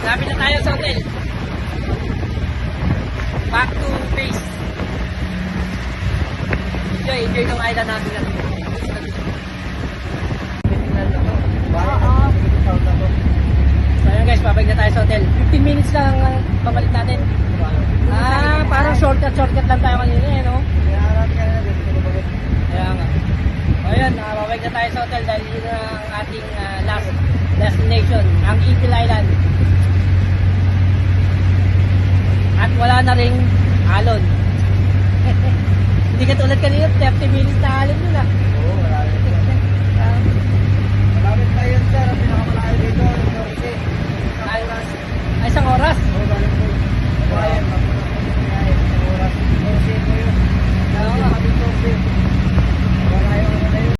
Lapit na tayo sa hotel. Back to base. Enjoy yung island natin natin. So ayun guys, babalik na tayo sa hotel. 15 minutes lang ang pabalik natin. Parang shortcut lang tayo kanina eh, no? Kaya nga. Ayun, babalik na tayo sa hotel dahil yun ang ating last destination, ang Eagle Island. At wala na ring alon. Hindi ka tulad kanina, 30 minutes na alon yun ah.